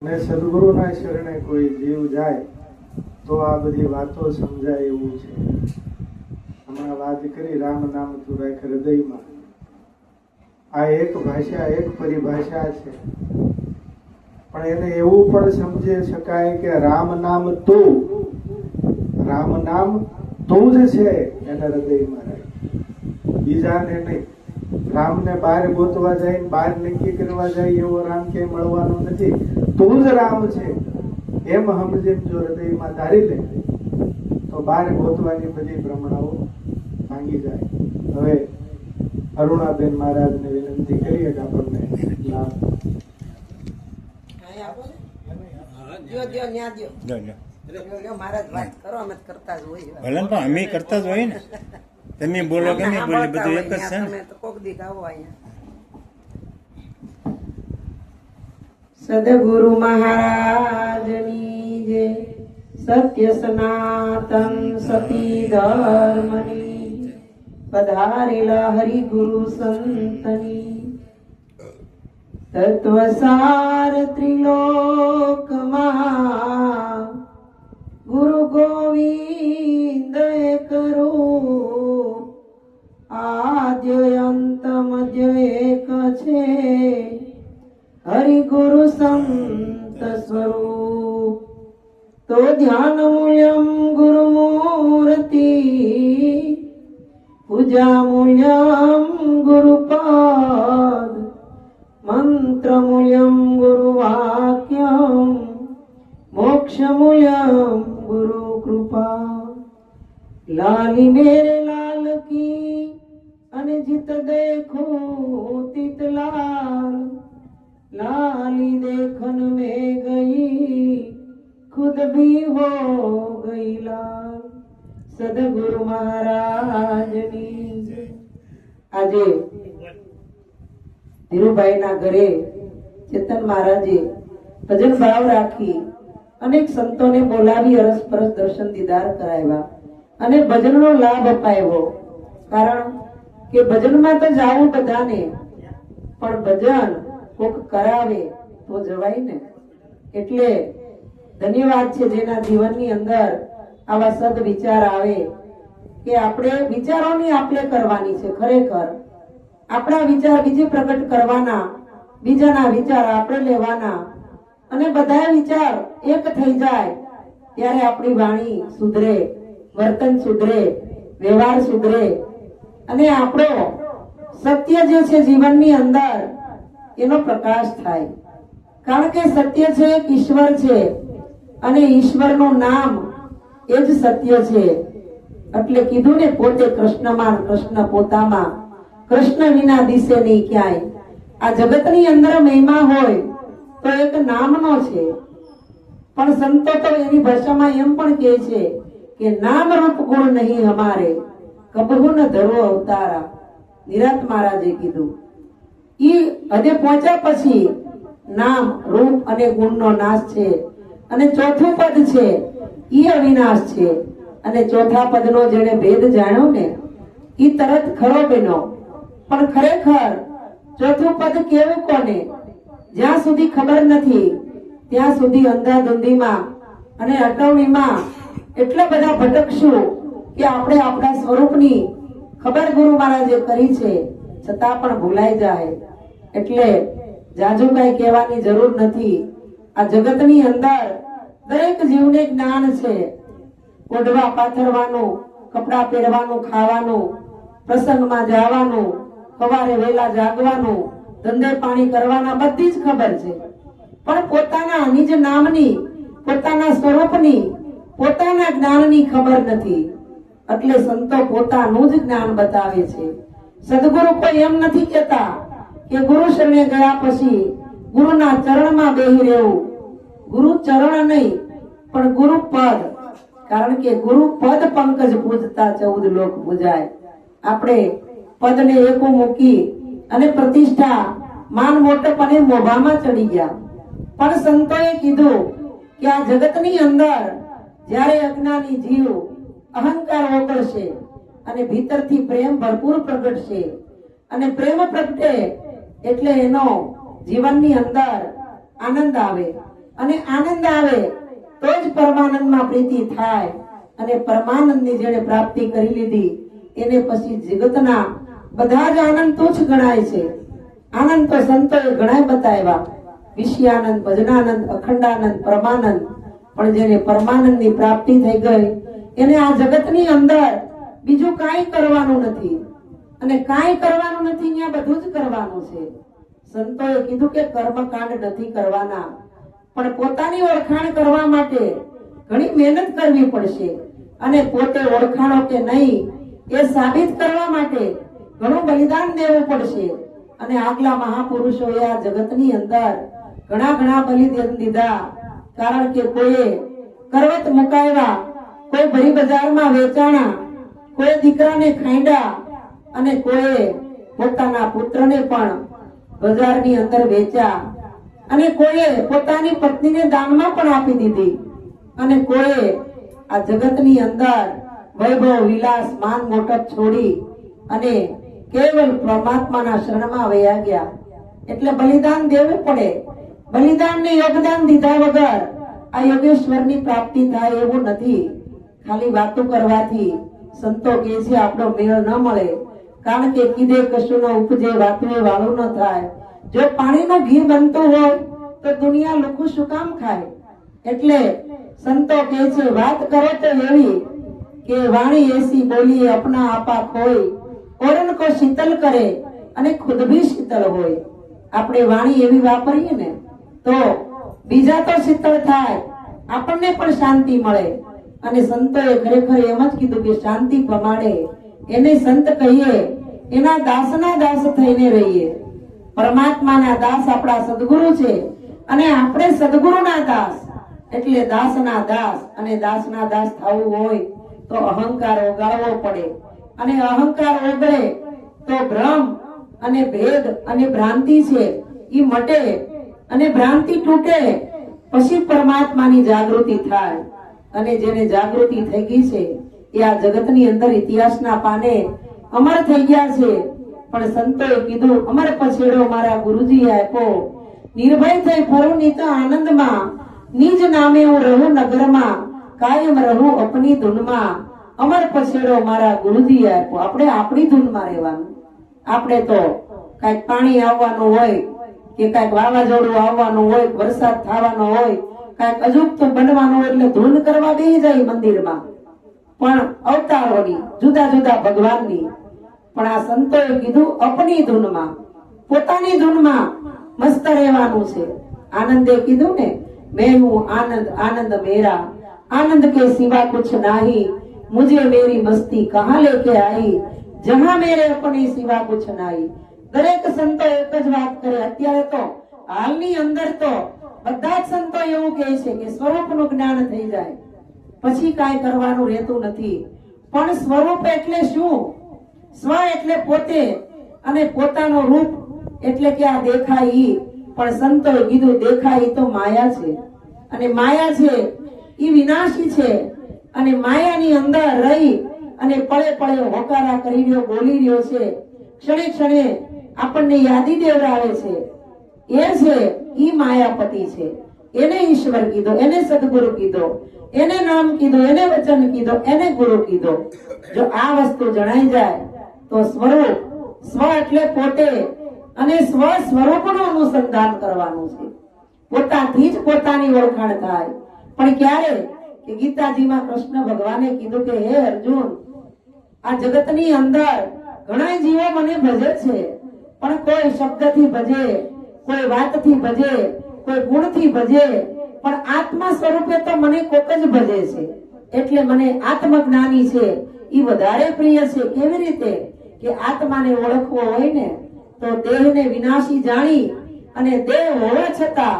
અને સદગુરુના શરણે કોઈ જીવ જાય તો આ બધી વાતો સમજાય એવું છે. હમણાં વાત કરી રામ નામ તું રાખ હૃદયમાં. આ એક ભાષા, એક પરિભાષા છે, પણ એને એવું પણ સમજી શકાય કે રામ નામ તું જ છે, એને હૃદયમાં રાખ, બીજાને નહીં. રામને બહાર ગોતવા જાય, બહાર નક્કી કરવા જાય એવો રામ ક્યાંય મળવાનો નથી. તું જ રામ છે એમ સમજીને જો હૃદયમાં ધારી લે તો બહાર ગોતવાની બધી ભ્રમણાઓ ભાંગી જાય. હવે અરુણાબેન મહારાજને વિનંતી કરીએ કે આપણને લાભ. અમે કરતા જ હોય ને, તમે બોલો કે નહીં બોલે બધું એક જ છે ને. સદગુરુ મહારાજની જય. સત્ય સનાતન સતી ધર્મની પધારેલા હરિગુરુ સંતની તત્વસાર ત્રિલોકમાં ગુરુ ગોવિંદ કરો. આદ્ય અંત મધ્ય એક છે, હરિગુરુ સંત સ્વરૂપ. તો ધ્યાન મૂલ્યમ ગુરુ મૂર્તિ, પૂજા મૂલ્યમ ગુરુ પદ, મંત્ર મૂલ્યમ ગુરુ વાક્યમ, મોક્ષ મૂલ્યમ ગુરુ કૃપા. લાલી મેરે લાલ કી અને જીત દેખું તિત લાલ, लाली देखन में गई खुद भी हो गई लाल. सदगुरु મહારાજની. આજે ધીરુભાઈ ના ઘરે ચેતન મહારાજે ભજન ભાવ રાખી અનેક સંતોને બોલાવી અરસપરસ દર્શન દીદાર કરાવ્યા અને ભજનનો લાભ અપાયો. કારણ કે ભજનમાં તો જાવું બધાને, પણ ભજન કોક કરાવે તો જવાય ને. એટલે ધન્યવાદ છે જેના જીવનની અંદર આવા સદ વિચાર આવે કે આપણે વિચારોની આપણે કરવાની છે. ખરેખર આપણા વિચાર બીજે પ્રગટ કરવાના, બીજાના વિચાર આપણે લેવાના, અને બધા વિચાર એક થઈ જાય ત્યારે આપણી વાણી સુધરે, વર્તન સુધરે, વ્યવહાર સુધરે, અને આપણો સત્ય જે છે જીવનની અંદર એનો પ્રકાશ થાય. કારણ કે સત્ય છે એક ઈશ્વર છે, અને ઈશ્વરનું નામ એ જ સત્ય છે. એટલે કીધું ને, પોતે કૃષ્ણમાં, કૃષ્ણ પોતામાં, કૃષ્ણ વિના દિશે નહીં ક્યાંય. આ જગતની અંદર મહિમા હોય તો એક નામનો છે, પણ સંતો તો એની ભાષામાં એમ પણ કહે છે કે નામ રૂપ ગુણ નહીં હમારે, કબહુ ન ધરો અવતારા. નિરાંત મહારાજે કીધું. ઈ હદે પહોંચ્યા પછી નામ રૂપ અને ગુણનો નાશ છે, અને ચોથું પદ છે ઈ અવિનાશ છે. અને ચોથા પદનો જેને ભેદ જાણ્યો ને ઈ તરત ખરો બન્યો. પણ ખરેખર ચોથું પદ કેવું કોને? જ્યાં સુધી ખબર નથી ત્યાં સુધી અંધાધુંધીમાં અને અટવણીમાં એટલા બધા ભટકશું કે આપણે આપણા સ્વરૂપની ખબર ગુરુ મહારાજે કરી છે છતાં પણ ભૂલાઈ જાય. એટલે જાજુ કઈ કહેવાની જરૂર નથી. આ જગતની અંદર દરેક જીવને જ્ઞાન છે. ઓઢવા પાથરવાનું, કપડા પહેરવાનું, ખાવાનું, પ્રસંગમાં જવાનું, સવારે વહેલા જાગવાનું, ધંધે પાણી કરવાના, બધી જ ખબર છે. પણ પોતાના નિજ નામની, પોતાના સ્વરૂપની, પોતાના જ્ઞાનની ખબર નથી. એટલે સંતો પોતાનું જ જ્ઞાન બતાવે છે. સદગુરુ કોઈ એમ નથી કહેતા કે ગુરુ શરણે ગયા પછી ગુરુના ચરણમાં બેહી રહેવું. ગુરુ ચરણ નહીં પણ ગુરુ પદ. કારણ કે ગુરુ પદ પંકજ પૂજતા 14 લોક પૂજાય. આપણે પદને એકું મૂકી અને પ્રતિષ્ઠા, માન મોટપ અને મોભામાં ચડી ગયા. પણ સંતોએ કીધું કે આ જગતની અંદર જ્યારે અજ્ઞાની જીવ અહંકાર ઓગળશે અને ભીતરથી પ્રેમ ભરપૂર પ્રગટશે, અને પ્રેમ પ્રગટે એટલે એનો જીવનની અંદર આનંદ આવે અને આનંદ આવે તો જ પરમાનંદમાં પ્રીતિ થાય. અને પરમાનંદની જેણે પ્રાપ્તિ કરી લીધી એને પછી જગતના બધા જ આનંદ તુચ્છ ગણાય છે. આનંદ તો સંતોએ ઘણા બતાવ્યા, વિષયાનંદ, ભજનાનંદ, અખંડાનંદ, પરમાનંદ. પણ જેને પરમાનંદની પ્રાપ્તિ થઈ ગઈ એને આ જગતની અંદર બીજું કાંઈ કરવાનું નથી. અને કાંઈ કરવાનું નથી, ત્યાં બધું જ કરવાનું છે. સંતોએ કીધું કે કર્મકાંડ નથી કરવાના, પણ પોતાની ઓળખાણ કરવા માટે ઘણી મહેનત કરવી પડશે. અને પોતે ઓળખાણો કે નહીં એ સાબિત કરવા માટે ઘણું બલિદાન દેવું પડશે. અને આગલા મહાપુરુષોએ આ જગતની અંદર ઘણા બલિદાન દીધા. કારણ કે કોઈએ કરવત મુકાવ્યા, કોઈ ભરી બજારમાં વેચાણા, કોઈ દીકરાને ખાંડ્યા, અને કોઈ પોતાના પુત્રને પણ બજારની અંદર વેચ્યા, અને કોઈએ પોતાની પત્નીને દાનમાં પણ આપી દીધી, અને કોઈએ આ જગતની અંદર વૈભવ વિલાસ માન મોટપ છોડી અને કેવલ પરમાત્માના શરણમાં વયા ગયા. એટલે બલિદાન દેવું પડે. બલિદાનને યોગદાન દીધા વગર આ યોગેશ્વરની પ્રાપ્તિ થાય એવું નથી. ખાલી વાતો કરવાથી સંતો કહે છે આપણો મેળ ન મળે. કારણ કે કીધે કશું ન ઉપજે, વાતું વાળું ન થાય. જો પાણીનું ઘી બનતું હોય તો દુનિયા લોકો શું કામ ખાય? એટલે સંતો કહે છે વાત કરો તો એવી કે વાણી એસી બોલી અપના આપા ખોઈ, ઓરન કો શીતલ કરે અને ખુદ ભી શીતલ હોય. આપણે વાણી એવી વાપરીએ ને તો બીજા તો શીતળ થાય, આપણને પણ શાંતિ મળે. અને સંતોએ ખરેખર એમ જ કીધું કે શાંતિ પ્રમાણે એને સંત કહીએ, એના દાસના દાસ થઈને રહીએ. પરમાત્માના દાસ આપણા સદગુરુ છે અને આપણે સદગુરુના દાસ. એટલે દાસના દાસ. અને દાસના દાસ થવું હોય તો અહંકાર ઓગાળવો પડે. અને અહંકાર ઓગળે તો ભ્રમ અને ભેદ અને ભ્રાંતિ છે એ મટે. અને ભ્રાંતિ તૂટે પછી પરમાત્માની જાગૃતિ થાય. અને જેને જાગૃતિ થઈ ગઈ છે એ આ જગતની અંદર ઇતિહાસના પાને અમર થઈ ગયા છે. પણ સંતોએ કીધું અમર પછેડો મારા ગુરુજી આપ્યો, નિર્ભય થઈ ફરું નિત આનંદમાં, નિજ નામે હું રહું નગરમાં, કાયમ રહું અપની ધૂનમાં. અમર પછેડો મારા ગુરુજી આપ્યો. આપણે આપણી ધૂનમાં રહેવાનું. આપણે તો કઈક પાણી આવવાનું હોય કે કઈક વાવાઝોડું આવવાનું હોય, વરસાદ થવાનો હોય, કઈક અજુગતું બનવાનું હોય એટલે ધૂન કરવા બેસી જાય મંદિરમાં, પણ અવતારોની, જુદા જુદા ભગવાનની. પણ આ સંતોએ કીધું અપની ધૂનમાં, પોતાની ધૂનમાં મસ્ત રહેવાનું છે. આનંદે કીધું ને मैं हूँ आनंद आनंद मेरा, आनंद के सिवा कुछ नहीं, मुझे मेरी मस्ती कहाँ लेके आई, जहाँ मेरे अपने सिवा कुछ नहीं. દરેક સંતો એક જ વાત કરે. અત્યારે તો હાલની અંદર તો બધા જ સંતો એવું કહે છે કે સ્વરૂપનું જ્ઞાન થઈ જાય પછી કાંઈ કરવાનું રહેતું નથી. પણ સ્વરૂપ એટલે શું? સ્વ એટલે પોતે, અને પોતાનું રૂપ એટલે કે આ દેખાય. પણ સંતોએ કીધું દેખાય તો માયા છે, અને માયા છે એ વિનાશી છે. અને માયાની અંદર રહી અને પળે પળે હોકારા કરી રહ્યો, બોલી રહ્યો છે, ક્ષણે ક્ષણે આપણને યાદી દેવડાવે છે. એ છે ઈ માયાપતિ છે. એને ઈશ્વર કીધો, એને સદગુરુ કીધો, એને નામ કીધું, એને વચન કીધો, એને ગુરુ કીધો. જો આ વસ્તુ જણાઈ જાય તો સ્વરૂપ, સ્વ એટલે પોતે, અને સ્વ સ્વરૂપનું અનુસંધાન કરવાનું છે. પોતાથી જ પોતાની ઓળખાણ થાય. પણ ક્યારે? કે ગીતાજીમાં કૃષ્ણ ભગવાને કીધું કે હે અર્જુન, આ જગતની અંદર ઘણા જીવો મને ભજે છે, પણ કોઈ શબ્દથી ભજે, કોઈ વાતથી ભજે, કોઈ ગુણથી ભજે, પણ આત્મા સ્વરૂપે તો મને કોક જ ભજે છે. એટલે મને આત્મજ્ઞાની છે એ વધારે પ્રિય છે. કેવી રીતે? કે આત્માને ઓળખવો હોય ને તો દેહને વિનાશી જાણી અને દેહ હોવા છતાં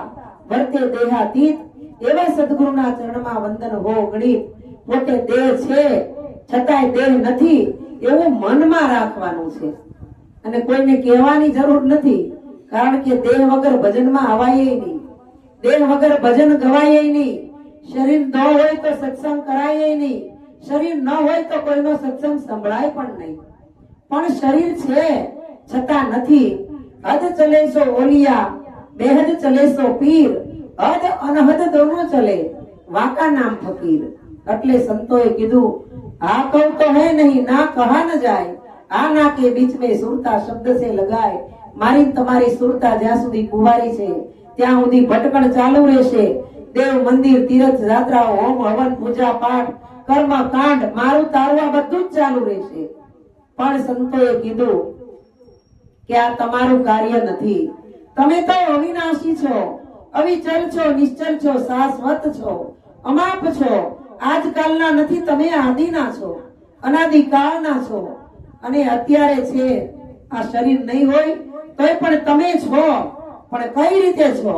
વર્તે દેહાતીત એવા સદગુરુના ચરણમાં વંદન હો ગણિત. પોતે દેહ છે છતાંય દેહ નથી એવું મનમાં રાખવાનું છે. અને કોઈને કહેવાની જરૂર નથી. કારણ કે દેહ વગર ભજનમાં અવાય નહીં, દેહ વગર ભજન ગવાય નહીં. શરીર ન હોય તો સત્સંગ કરાય નહીં, શરીર ન હોય તો કોઈનો સત્સંગ સંભળાય પણ નહીં. પણ શરીર છે છતાં નથી. હદ ચલે સો ઓલિયા, બેહદ ચલે સો પીર, હદ અનહદ દોનો ચલે, વાંકા નામ ફકીર. એટલે સંતોએ કીધું, આ કહું તો હે નહીં, ના કહા ન જાય, આ ના કે બીચ में સુરતા શબ્દ સે લગાય. મારી ને તમારી સુરતા જ્યાં સુધી કુંવારી છે ત્યાં સુધી ભટકણ ચાલુ રહેશે. દેવ મંદિર, તીર્થ યાત્રાઓ, હોમ હવન, પૂજા પાઠ, કર્મ કાંડ, મારું તારું આ બધું જ ચાલુ રહેશે. પણ સંતોએ કીધું કે આ તમારું કાર્ય નથી. તમે તો અવિનાશી છો, અવિચલ છો, નિશ્ચલ છો, શાશ્વત છો, અમાપ છો. આજકાલના નથી, તમે આદિના છો, અનાદિકાળના છો. અને અત્યારે છે આ શરીર નહીં હોય તોય પણ તમે છો. પણ કઈ રીતે છો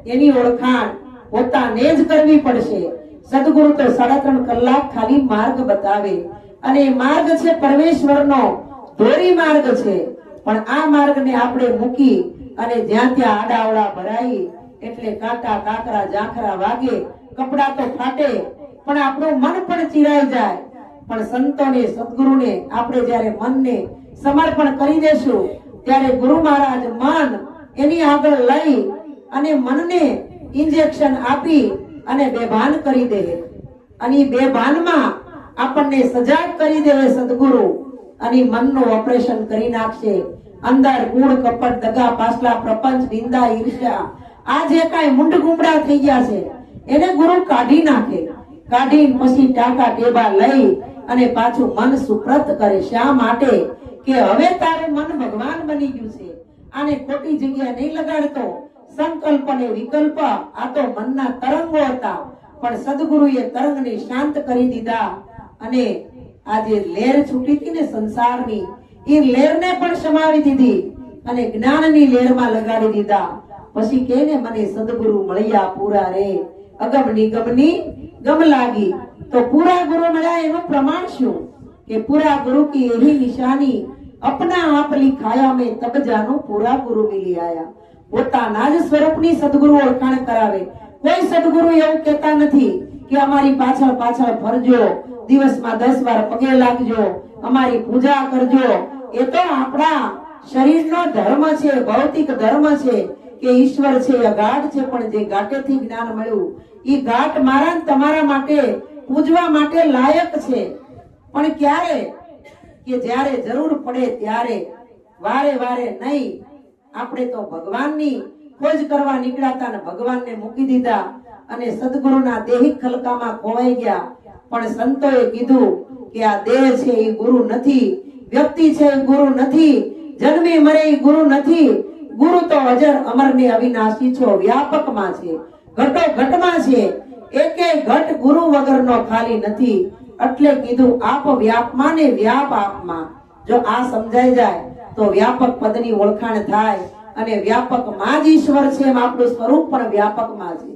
એની ઓળખાણ પોતાને જ કરવી પડશે. સદગુરુ તો 3.5 કલાક ખાલી માર્ગ બતાવે, અને એ માર્ગ છે પરમેશ્વરનો ધોરી માર્ગ છે. પણ આ માર્ગને આપણે મૂકી અને જ્યાં ત્યાં આડાવડા ભરાઈ એટલે કાંટા કાકરા ઝાંખરા વાગે, કપડા તો ફાટે, પણ આપણું મન પણ ચીરાઈ જાય. પણ સંતોને, સદગુરુને આપણે જ્યારે મનને સમર્પણ કરી દેશું ત્યારે ગુરુ મહારાજ મન એની આગળ લઈ અને મનને ઇન્જેક્શન આપી અને બેભાન કરી દે. અને બેભાનમાં આપણને સજાગ કરી દેવે સદગુરુ, અને મનનું ઓપરેશન કરી નાખશે. અંદર કૂડ, કપટ, દગા, પાછલા, પ્રપંચ, નિંદા, ઈર્ષ્યા, આ જે કાંઈ મુંડ ગુમડા થઈ ગયા છે એને ગુરુ કાઢી નાખે. કાઢી પછી ટાકા ટેબા લઈ અને પાછું મન સુપ્રત કરે. શા માટે? કે હવે તારું મન ભગવાન બની ગયું છે, આને ખોટી જગ્યાએ નહીં લગાડતો. સંકલ્પ અને વિકલ્પ આ તો મનના તરંગો હતા, પણ સદગુરુએ તરંગને શાંત કરી દીધા. અને આ જે લહેર છૂટી હતી ને સંસારની, એ લહેરને પણ સમાવી દીધી અને જ્ઞાનની લહેરમાં લગાડી દીધા. પછી કે ને મને સદગુરુ મળ્યા પૂરા રે, અગમ નિગમની ગમ લાગી. તો પૂરા ગુરુ મળ્યા એનું પ્રમાણ શું? કે પૂરા ગુરુ કી એહી નિશાની, અપના આપ લિખાયા મેં તબ જાનો પૂરા ગુરુ મિલી આયા. પોતાના જ સ્વરૂપની સદગુરુ ઓળખાણ કરાવે. કોઈ સદગુરુ એવું કહેતા નથી કે અમારી પાછળ પાછળ ફરજો, દિવસમાં 10 વાર પગે લાગજો, અમારી પૂજા કરજો. એ તો આપણા શરીરનો ધર્મ છે, ભૌતિક ધર્મ છે કે ઈશ્વર છે અગાઢ છે. પણ જે ગાંઠેથી જ્ઞાન મળ્યું એ ગાંઠ મારા તમારા માટે પૂજવા માટે લાયક છે. પણ ક્યારે? કે જ્યારે જરૂર પડે ત્યારે, વારે વારે નહીં. આપણે તો ભગવાનની ખોજ કરવા નીકળ્યા અને ભગવાનને મૂકી દીધા અને સદગુરુના દેહિક ખલકામાં ખોવાઈ ગયા. પણ સંતોએ કીધું કે આ દેહ છે એ ગુરુ નથી, વ્યક્તિ છે એ ગુરુ નથી, જન્મે મરે એ ગુરુ નથી. ગુરુ તો અજર અમર ને અવિનાશી છો, વ્યાપકમાં છે, ઘટો ઘટમાં છે. એકે ઘટ ગુરુ વગરનો ખાલી નથી. એટલે કીધું આપ વ્યાપમાં ને વ્યાપ આપમાં. જો આ સમજાઈ જાય તો વ્યાપક પદની ઓળખાણ થાય. અને વ્યાપકમાં જ ઈશ્વર છે એમ આપણું સ્વરૂપ પણ વ્યાપકમાં છે.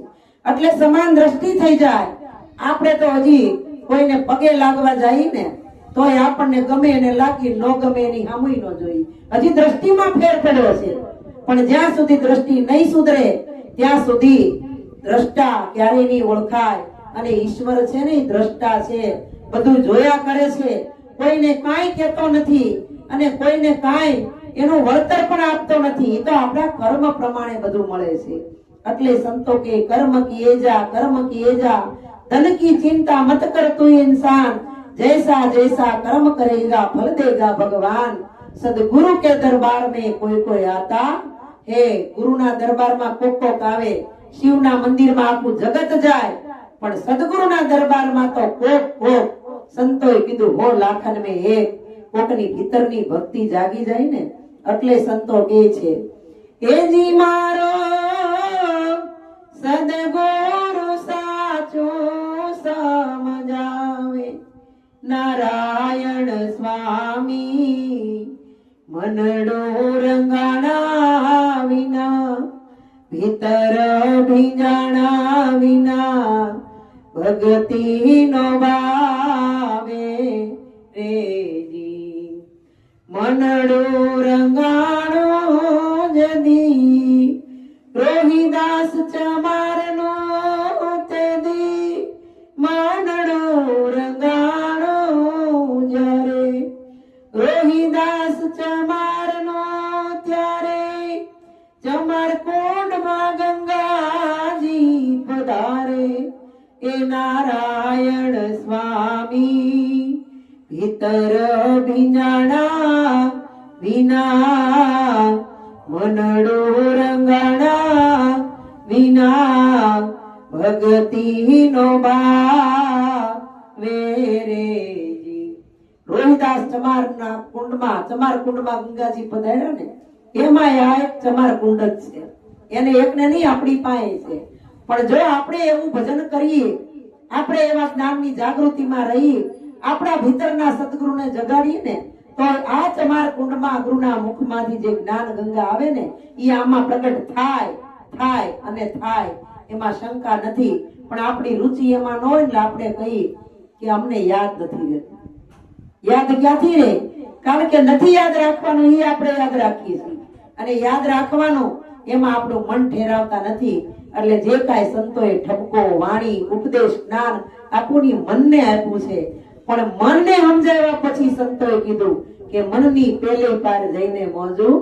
એટલે સમાન દ્રષ્ટિ થઈ જાય. આપણે તો હજી કોઈને પગે લાગવા જાય ને તોય આપણને ગમે એને લાગી, ન ગમે એની સામુય ન જોઈ. હજી દ્રષ્ટિમાં ફેર પડ્યો છે. પણ જ્યાં સુધી દ્રષ્ટિ નહીં સુધરે ત્યાં સુધી દ્રષ્ટા ક્યારેય નહીં ઓળખાય. અને ઈશ્વર છે ને દ્રષ્ટા છે, બધું જોયા કરે છે, કોઈને કાંઈ કહેતો નથી અને કોઈને કાંઈ એનું વળતર પણ આપતો નથી. એ તો આપણા કર્મ પ્રમાણે બધું મળે છે. એટલે સંતો કે કર્મ કિએ જા, કર્મ કિએ જા, ધન की चिंता मत कर तू इंसान, जैसा जैसा कर्म करेगा फल देगा भगवान. सदगुरु के दरबार में कोई कोई आता है. गुरुना दरबाરમાં કોક કોક આવે. શિવના મંદિરમાં આખું જગત જાય, પણ સદગુરુના દરબારમાં તો કોક કોક. સંતોએ કીધું હો લાખન મેં એક. કોકની ભીતરની ભક્તિ જાગી જાય ને એટલે સંતો કહે છે એ જી મારો સદગુરુ સાચો સમજાવે. નારાયણ સ્વામી મનડો રંગાણા વિના, ભીતર ભીંજાણા વિના ભક્તિ નો ભાવે રેજી. મનડો રંગાણો જદી રોહિદાસ ચમારનો તેદી. મનડો રંગાણો જ્યારે રોહિદાસ ચમારનો ત્યારે ચમાર કુંડમાં ગંગાજી રે એ નારાયણ સ્વામી ભીતર ભીંજાણા વિના મનડો રંગાણા વિના ભગતી નો વેરેજી. રોહિદાસ ચમારના કુંડમાં ગંગાજી પધાર્યા ને એમાં આ એક ચમાર કુંડ જ છે. એને એકને નહીં આપણી પાસે છે. પણ જો આપણે એવું ભજન કરીએ, આપણે એવા જ્ઞાનની જાગૃતિમાં રહીએ, આપણા ભીતરના સદગુરુને જગાડીએ ને તો આ ચમાર કુંડમાં ગુરુના મુખમાંથી જે જ્ઞાન ગંગા આવે ને એ આમાં પ્રગટ થાય અને થાય, એમાં શંકા નથી. પણ આપણી રુચિ એમાં ન હોય એટલે આપણે કહીએ કે અમને યાદ નથી રહેતું. યાદ ક્યાંથી રહે? કારણ કે નથી યાદ રાખવાનું, એ આપણે યાદ રાખીએ છીએ. અને યાદ રાખવાનું એમાં આપણું મન ઠેરાવતા નથી. એટલે જે કાંઈ સંતોએ ઠપકો, વાણી, ઉપદેશ, જ્ઞાન આપણું મનને આપ્યું છે, પણ મનને સમજાવ્યા પછી સંતોએ કીધું કે મનની પેલી પાર જઈને મોજું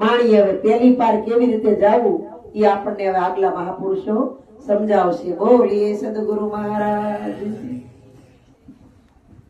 માણી. હવે પેલી પાર કેવી રીતે જાવું એ આપણને હવે આગલા મહાપુરુષો સમજાવશે. બોલીએ સદગુરુ મહારાજ.